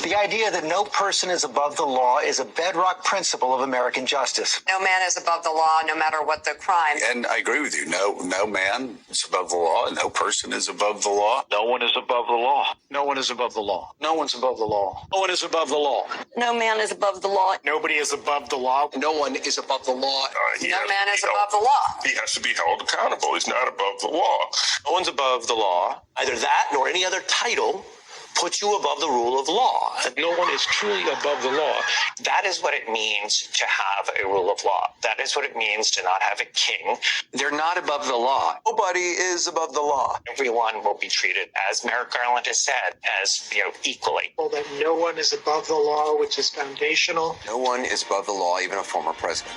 The idea that no person is above the law is a bedrock principle of American justice. No man is above the law, no matter what the crime. And I agree with you. No man is above the law. No person is above the law. No one is above the law. No one is above the law. No one's above the law. No one is above the law. No man is above the law. Nobody is above the law. No one is above the law. No man is above the law. He has to be held accountable. He's not above the law. No one's above the law. Either that nor any other title puts you above the rule of law. No one is truly above the law. That is what it means to have a rule of law. That is what it means to not have a king. They're not above the law. Nobody is above the law. Everyone will be treated, as Merrick Garland has said, as equally. Well, that no one is above the law, which is foundational. No one is above the law, even a former president.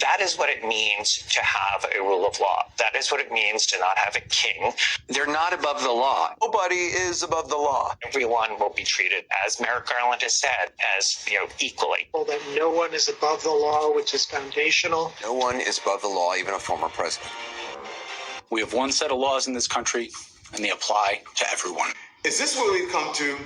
That is what it means to have a rule of law. That is what it means to not have a king. They're not above the law. Nobody is above the law. Everyone will be treated, as Merrick Garland has said, as equally. Well, that no one is above the law, which is foundational. No one is above the law, even a former president. We have one set of laws in this country, and they apply to everyone. Is this what we've come to?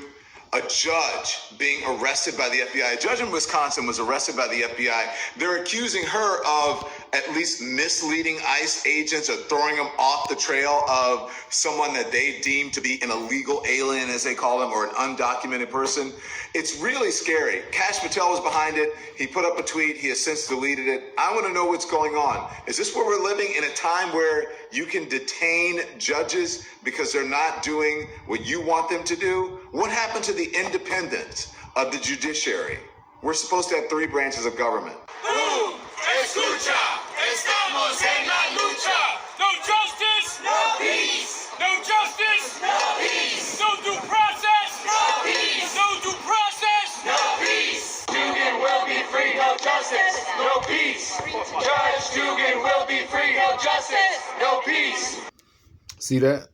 A judge being arrested by the FBI. A judge in Wisconsin was arrested by the FBI. They're accusing her of at least misleading ICE agents or throwing them off the trail of someone that they deem to be an illegal alien, as they call them, or an undocumented person. It's really scary. Kash Patel was behind it. He put up a tweet. He has since deleted it. I want to know what's going on. Is this where we're living in a time where you can detain judges because they're not doing what you want them to do? What happened to the independence of the judiciary? We're supposed to have 3 branches of government. Escucha, estamos en la lucha. No justice, no peace. No justice, no peace. No due process, no peace. No due process, no peace. Dugan will be free, no justice, no peace. Judge Dugan will be free, no justice, no peace. See that?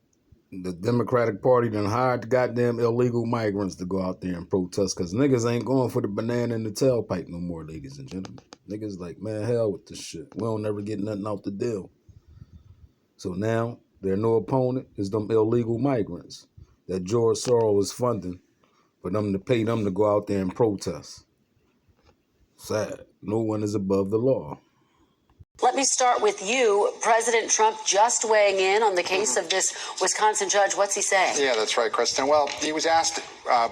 The Democratic Party done hired the goddamn illegal migrants to go out there and protest because niggas ain't going for the banana in the tailpipe no more, ladies and gentlemen. Niggas like, man, hell with this shit. We don't never get nothing out the deal. So now their new opponent is them illegal migrants that George Soros is funding for them to pay them to go out there and protest. Sad. No one is above the law. Let me start with you. President Trump just weighing in on the case of this Wisconsin judge. What's he saying? Yeah, that's right, Kristen. Well, he was asked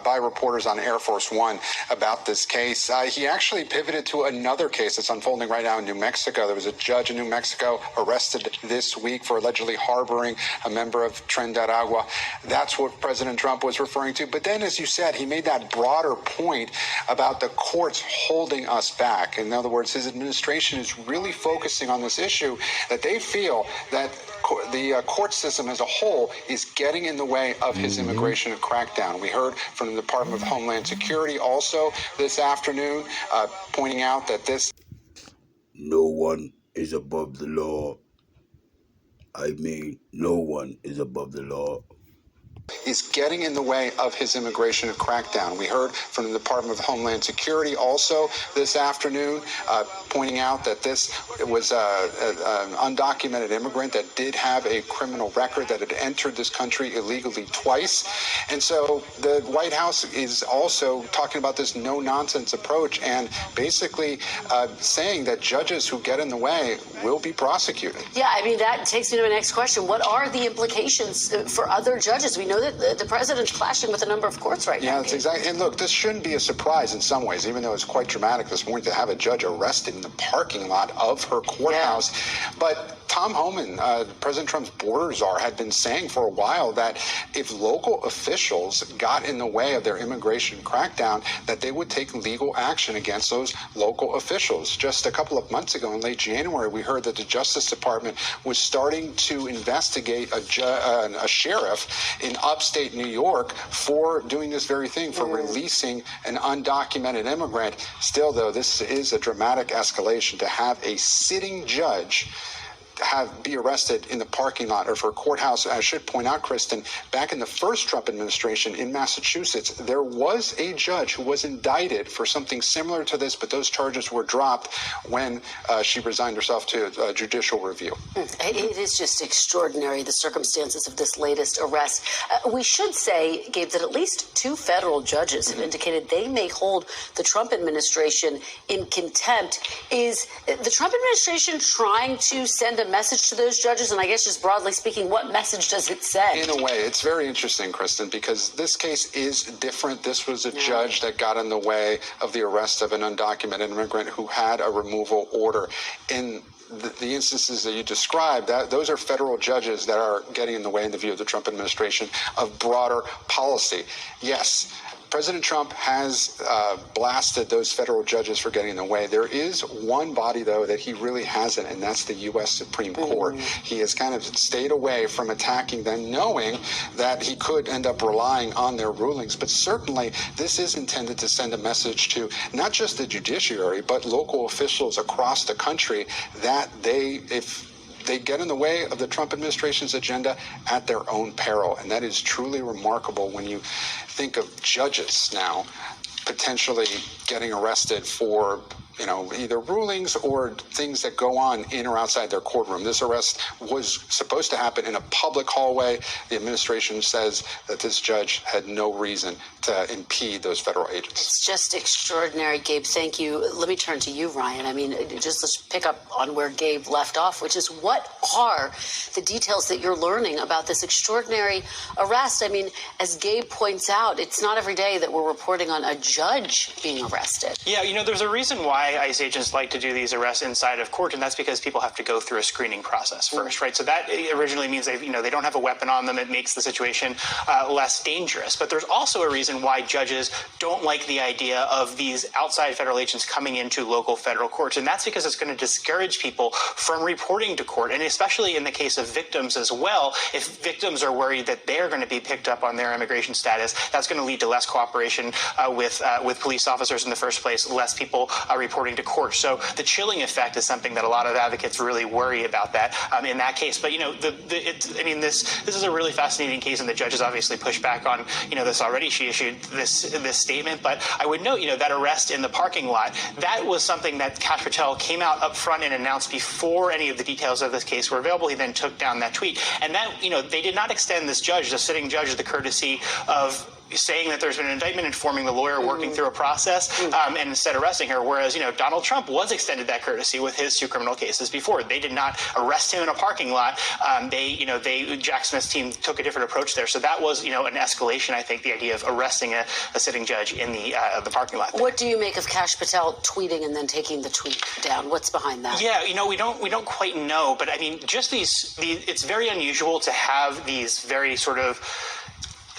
by reporters on Air Force One about this case. He actually pivoted to another case that's unfolding right now in New Mexico. There was a judge in New Mexico arrested this week for allegedly harboring a member of Tren de Aragua. That's what President Trump was referring to. But then, as you said, he made that broader point about the courts holding us back. In other words, his administration is really focusing on this issue that they feel that the court system as a whole is getting in the way of his immigration crackdown. We heard from the Department of Homeland Security also this afternoon pointing out that this... No one is above the law. I mean, no one is above the law. Is getting in the way of his immigration crackdown. We heard from the Department of Homeland Security also this afternoon pointing out that this was an undocumented immigrant that did have a criminal record, that had entered this country illegally twice. And so the White House is also talking about this no-nonsense approach and basically saying that judges who get in the way will be prosecuted. Yeah, I mean, that takes me to my next question. What are the implications for other judges? We know that the president's clashing with a number of courts right now. Yeah, that's exactly. And look, this shouldn't be a surprise in some ways, even though it's quite dramatic this morning to have a judge arrested in the parking lot of her courthouse. Yeah. But Tom Homan, President Trump's border czar, had been saying for a while that if local officials got in the way of their immigration crackdown, that they would take legal action against those local officials. Just a couple of months ago, in late January, we heard that the Justice Department was starting to investigate a sheriff in upstate New York for doing this very thing, for releasing an undocumented immigrant. Still, though, this is a dramatic escalation to have a sitting judge be arrested in the parking lot or for a courthouse. I should point out, Kristen, back in the first Trump administration in Massachusetts, there was a judge who was indicted for something similar to this, but those charges were dropped when she resigned herself to judicial review. It is just extraordinary, the circumstances of this latest arrest. We should say, Gabe, that at least 2 federal judges have indicated they may hold the Trump administration in contempt. Is the Trump administration trying to send a message to those judges? And I guess just broadly speaking, what message does it send? In a way, it's very interesting, Kristen, because this case is different. This was a judge that got in the way of the arrest of an undocumented immigrant who had a removal order. In the instances that you described, those are federal judges that are getting in the way, in the view of the Trump administration, of broader policy. Yes, President Trump has blasted those federal judges for getting in the way. There is one body, though, that he really hasn't, and that's the U.S. Supreme Court. He has kind of stayed away from attacking them, knowing that he could end up relying on their rulings. But certainly, this is intended to send a message to not just the judiciary, but local officials across the country that if they get in the way of the Trump administration's agenda at their own peril. And that is truly remarkable when you think of judges now potentially getting arrested for, either rulings or things that go on in or outside their courtroom. This arrest was supposed to happen in a public hallway. The administration says that this judge had no reason to impede those federal agents. It's just extraordinary, Gabe. Thank you. Let me turn to you, Ryan. I mean, just let's pick up on where Gabe left off, which is what are the details that you're learning about this extraordinary arrest? I mean, as Gabe points out, it's not every day that we're reporting on a judge being arrested. Yeah, there's a reason why ICE agents like to do these arrests inside of court, and that's because people have to go through a screening process first, right? So that originally means they don't have a weapon on them. It makes the situation less dangerous. But there's also a reason why judges don't like the idea of these outside federal agents coming into local federal courts, and that's because it's going to discourage people from reporting to court, and especially in the case of victims as well. If victims are worried that they're going to be picked up on their immigration status, that's going to lead to less cooperation with police officers in the first place, less people reporting to court. So the chilling effect is something that a lot of advocates really worry about that in that case. But this is a really fascinating case, and the judge has obviously pushed back on this already. She issued this statement, but I would note that arrest in the parking lot, that was something that Kash Patel came out up front and announced before any of the details of this case were available. He then took down that tweet, and that they did not extend this judge, the sitting judge, the courtesy of saying that there's been an indictment informing the lawyer working through a process and instead arresting her, whereas Donald Trump was extended that courtesy with his 2 criminal cases before. They did not arrest him in a parking lot. Jack Smith's team took a different approach there. So that was an escalation, I think, the idea of arresting a sitting judge in the parking lot there. What do you make of Kash Patel tweeting and then taking the tweet down? What's behind that? Yeah, we don't quite know, but I mean, just it's very unusual to have these very sort of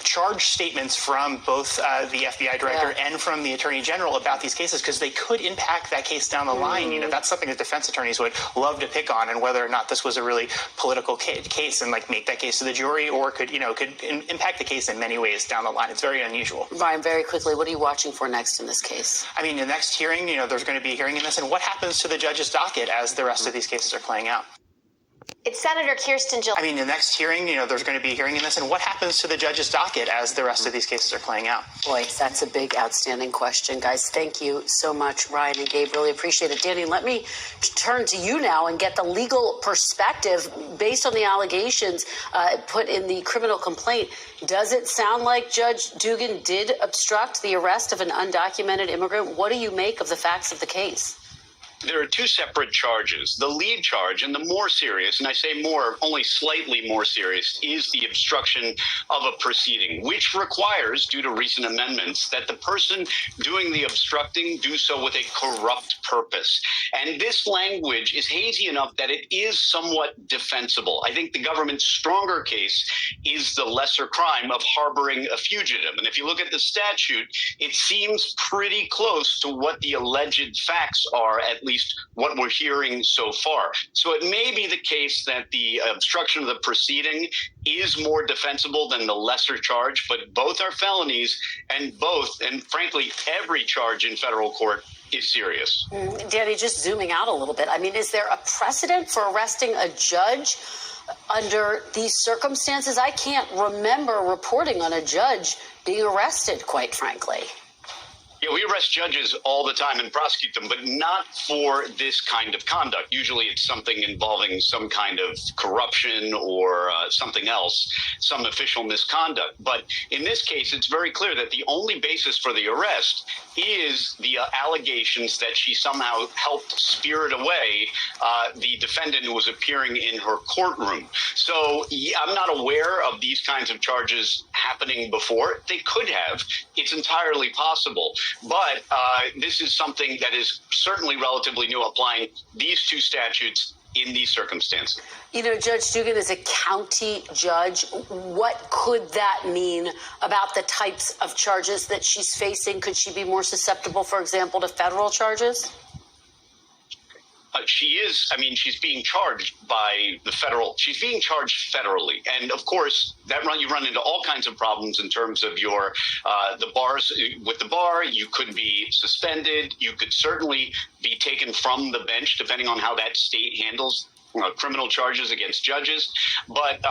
charge statements from both the FBI director and from the attorney general about these cases, because they could impact that case down the line. That's something that defense attorneys would love to pick on, and whether or not this was a really political case and make that case to the jury, or could impact the case in many ways down the line. It's very unusual. Ryan, very quickly, what are you watching for next in this case? I mean, the next hearing, there's going to be a hearing in this, and what happens to the judge's docket as the rest of these cases are playing out. It's Senator Kirsten Gillibrand. I mean, the next hearing, there's going to be a hearing in this, and what happens to the judge's docket as the rest of these cases are playing out? Boy, that's a big, outstanding question, guys. Thank you so much, Ryan and Gabe. Really appreciate it. Danny, let me turn to you now and get the legal perspective based on the allegations put in the criminal complaint. Does it sound like Judge Dugan did obstruct the arrest of an undocumented immigrant? What do you make of the facts of the case? There are 2 separate charges. The lead charge, and the more serious, and I say more, only slightly more serious, is the obstruction of a proceeding, which requires, due to recent amendments, that the person doing the obstructing do so with a corrupt purpose. And this language is hazy enough that it is somewhat defensible. I think the government's stronger case is the lesser crime of harboring a fugitive. And if you look at the statute, it seems pretty close to what the alleged facts are, at least what we're hearing so far. So it may be the case that the obstruction of the proceeding is more defensible than the lesser charge, but both are felonies, and frankly, every charge in federal court is serious. Danny, just zooming out a little bit, I mean, is there a precedent for arresting a judge under these circumstances? I can't remember reporting on a judge being arrested, quite frankly. Yeah, we arrest judges all the time and prosecute them, but not for this kind of conduct. Usually it's something involving some kind of corruption or something else, some official misconduct. But in this case, it's very clear that the only basis for the arrest is the allegations that she somehow helped spirit away the defendant who was appearing in her courtroom. So I'm not aware of these kinds of charges happening before. They could have. It's entirely possible. But this is something that is certainly relatively new, applying these two statutes in these circumstances. You know, Judge Dugan is a county judge. What could that mean about the types of charges that she's facing? Could she be more susceptible, for example, to federal charges? She is, I mean, she's being charged by the federal, she's being charged federally. And of course, you run into all kinds of problems in terms of your, the bars, with the bar, you could be suspended. You could certainly be taken from the bench, depending on how that state handles criminal charges against judges. But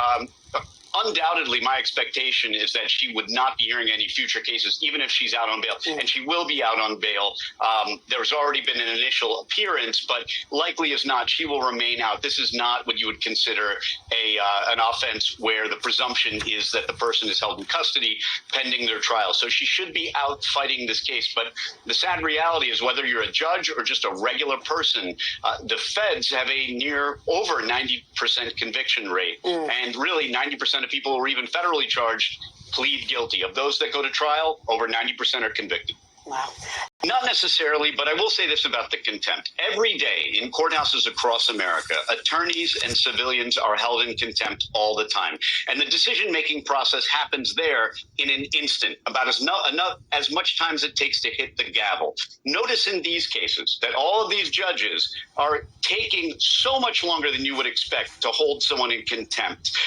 undoubtedly, my expectation is that she would not be hearing any future cases, even if she's out on bail. And she will be out on bail. There's already been an initial appearance, but likely as not, she will remain out. This is not what you would consider an offense where the presumption is that the person is held in custody pending their trial. So she should be out fighting this case. But the sad reality is, whether you're a judge or just a regular person, the feds have a over 90% conviction rate. And really 90% of people who are even federally charged plead guilty. Of those that go to trial, over 90% are convicted. Wow. Not necessarily, but I will say this about the contempt. Every day in courthouses across America, attorneys and civilians are held in contempt all the time. And the decision-making process happens there in an instant, about as much time as it takes to hit the gavel. Notice in these cases that all of these judges are taking so much longer than you would expect to hold someone in contempt.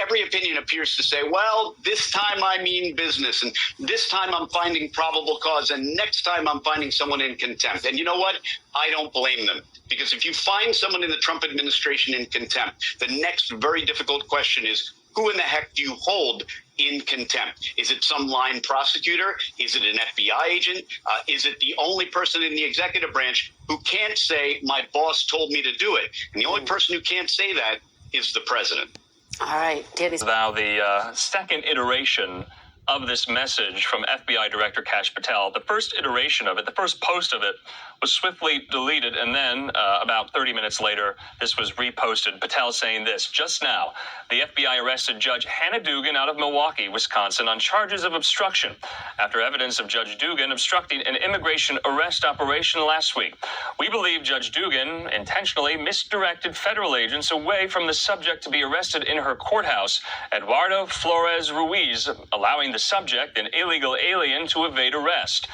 Every opinion appears to say, well, this time I mean business, and this time I'm finding probable cause, and next time I'm finding someone in contempt. And you know what? I don't blame them. Because if you find someone in the Trump administration in contempt, the next very difficult question is, who in the heck do you hold in contempt? Is it some line prosecutor? Is it an FBI agent? Is it the only person in the executive branch who can't say, my boss told me to do it? And the only person who can't say that is the president. All right, Danny. Now, the second iteration of this message from FBI Director Kash Patel, the first iteration of it, the first post of it, was swiftly deleted, and then about 30 minutes later, this was reposted. Patel saying this: just now, the FBI arrested Judge Hannah Dugan out of Milwaukee, Wisconsin, on charges of obstruction after evidence of Judge Dugan obstructing an immigration arrest operation last week. We believe Judge Dugan intentionally misdirected federal agents away from the subject to be arrested in her courthouse, Eduardo Flores Ruiz, allowing the subject, an illegal alien, to evade arrest.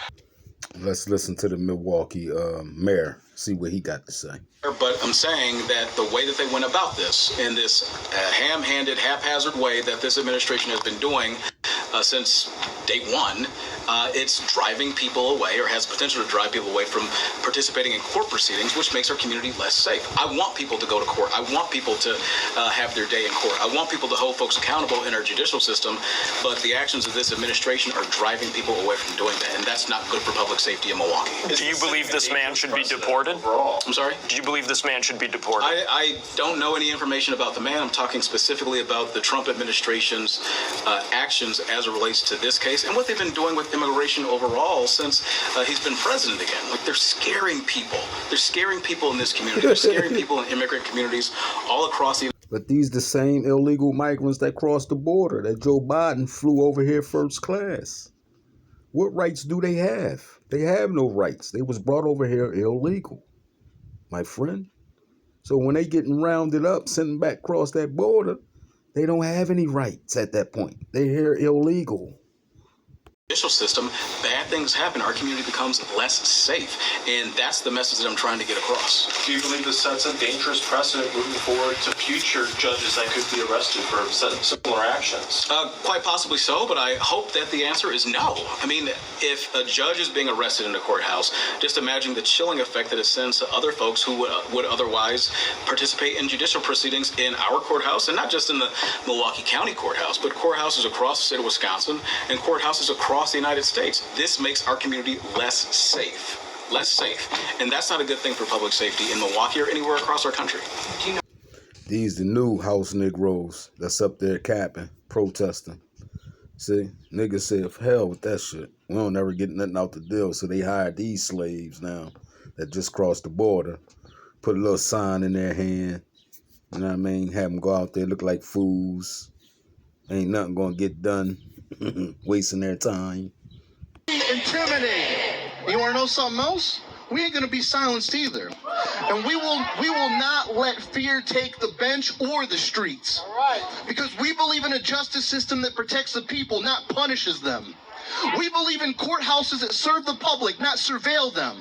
Let's listen to the Milwaukee mayor, see what he got to say. But I'm saying that the way that they went about this, in this ham-handed, haphazard way that this administration has been doing since day one, it's driving people away, or has potential to drive people away from participating in court proceedings, which makes our community less safe. I want people to go to court. I want people to have their day in court. I want people to hold folks accountable in our judicial system, but the actions of this administration are driving people away from doing that, and that's not good for public safety in Milwaukee. Do you believe this man should be deported? I'm sorry? Do you believe this man should be deported? I don't know any information about the man. I'm talking specifically about the Trump administration's actions as it relates to this case and what they've been doing with immigration overall since he's been president again. Like, they're scaring people. They're scaring people in this community. They're scaring people in immigrant communities all across the... But these the same illegal migrants that crossed the border that Joe Biden flew over here first class. What rights do they have? They have no rights. They was brought over here illegal, my friend. So when they getting rounded up, sent back across that border, they don't have any rights at that point. They're here illegal. judicial system, bad things happen. Our community becomes less safe. And that's the message that I'm trying to get across. Do you believe this sets a dangerous precedent moving forward to future judges that could be arrested for similar actions? Quite possibly so, but I hope that the answer is no. I mean, if a judge is being arrested in a courthouse, just imagine the chilling effect that it sends to other folks who would otherwise participate in judicial proceedings in our courthouse, and not just in the Milwaukee County courthouse, but courthouses across the state of Wisconsin and courthouses across the United States. This makes our community less safe. And that's not a good thing for public safety in Milwaukee or anywhere across our country. These the new house Negroes that's up there capping, protesting. See, niggas said, for hell with that shit. We don't ever get nothing out the deal, so they hired these slaves now that just crossed the border, put a little sign in their hand, you know what I mean, have them go out there, look like fools. Ain't nothing gonna get done, wasting their time. Intimidated. You want to know something else? We ain't gonna be silenced either, and we will not let fear take the bench or the streets. All right. Because we believe in a justice system that protects the people, not punishes them. We believe in courthouses that serve the public, not surveil them.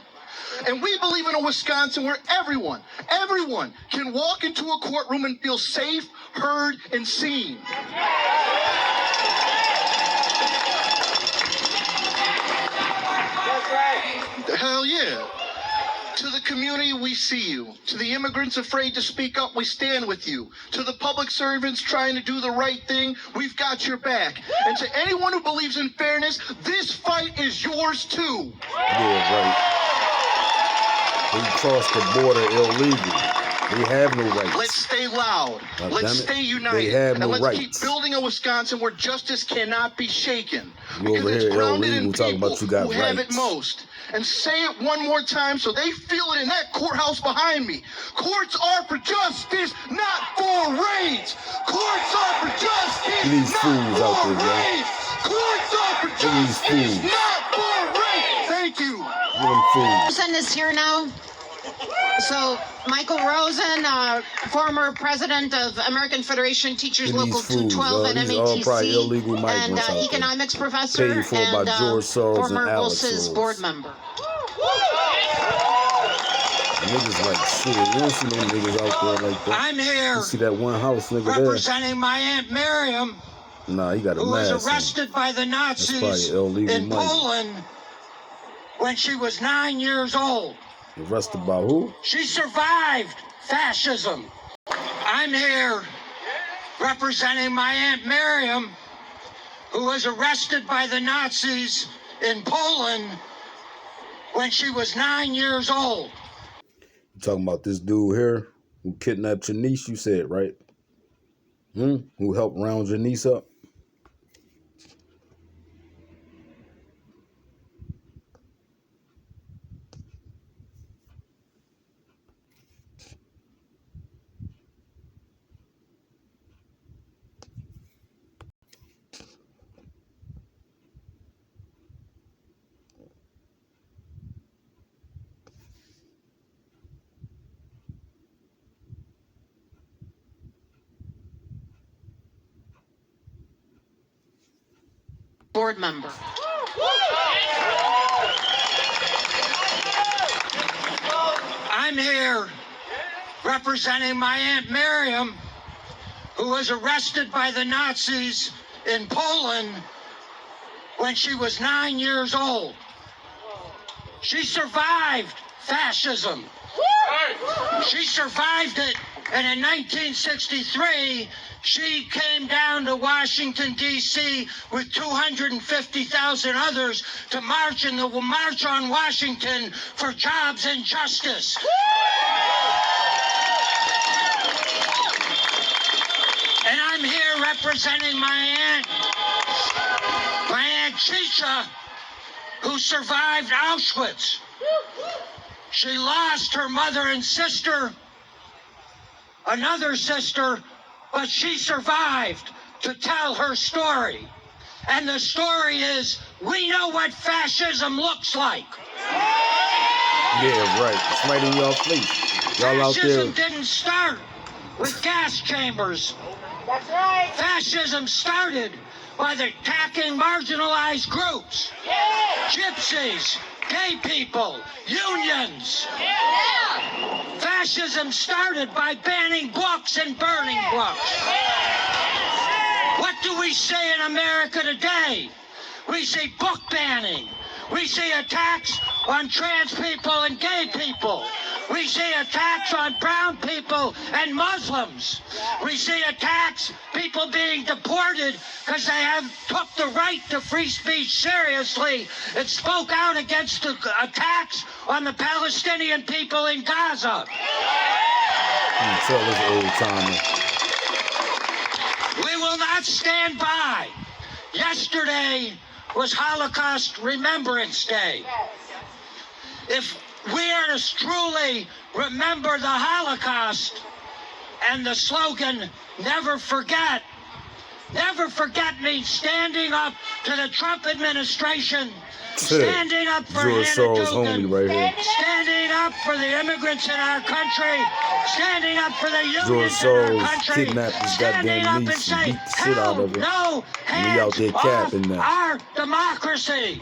And we believe in a Wisconsin where everyone can walk into a courtroom and feel safe, heard, and seen. Hell yeah. To the community, we see you. To the immigrants afraid to speak up, we stand with you. To the public servants trying to do the right thing, we've got your back. And to anyone who believes in fairness, this fight is yours too. Yeah, right. They crossed the border illegally. They have no rights. Let's stay loud. God let's stay united. They have no and let's rights. keep building a Wisconsin where justice cannot be shaken. You over here illegal talking about you got who rights. Have it most. And say it one more time so they feel it in that courthouse behind me. Courts are for justice, not for raids. Courts are for justice, These not fools out for there, raids. Courts are for These justice, fools. not for raids. Thank you. Them fools. Rosen is here now. So Michael Rosen, former president of American Federation Teachers And these Local fools, 212 and these all probably illegal MATC, migrants and out economics there. professor, Paid for and by George Soros former and Alex WILS's Soros. board member. Niggas like shit. You don't see no niggas out there like that. I'm here. You see that one house nigga representing my Aunt Miriam, there? Nah, he got a who was mask on. arrested by the That's Nazis probably illegal in money. Poland when she was 9 years old. Arrested by who? She survived fascism. I'm here representing my Aunt Miriam, who was arrested by the Nazis in Poland when she was 9 years old. You talking about this dude here who kidnapped your niece, you said, right? Who helped round your niece up? Board member. I'm here representing my Aunt Miriam, who was arrested by the Nazis in Poland when she was 9 years old. She survived fascism. She survived it, and in 1963, she came down to Washington, D.C. with 250,000 others to march in the March on Washington for Jobs and Justice. And I'm here representing my Aunt Chicha, who survived Auschwitz. She lost her mother and sister, another sister, but she survived to tell her story. And the story is, we know what fascism looks like. Yeah, right. It's right in your face. Y'all out there. Fascism didn't start with gas chambers. That's right. Fascism started by attacking marginalized groups, gypsies, gay people, unions. Fascism started by banning books and burning books. What do we say in America today? We say book banning. We see attacks on trans people and gay people. We see attacks on brown people and Muslims. We see attacks, people being deported because they have took the right to free speech seriously and spoke out against the attacks on the Palestinian people in Gaza. Tell this old timer. We will not stand by. Yesterday was Holocaust Remembrance Day. If we are to truly remember the Holocaust and the slogan, never forget means standing up to the Trump administration, standing up for George Hannah Soros Dugan, homie right here. standing up for the immigrants in our country, standing up for the George unions in our Soros country, kidnapped his standing goddamn up and niece and say, beat the shit out of her. no And he out hands there off capping now. our democracy.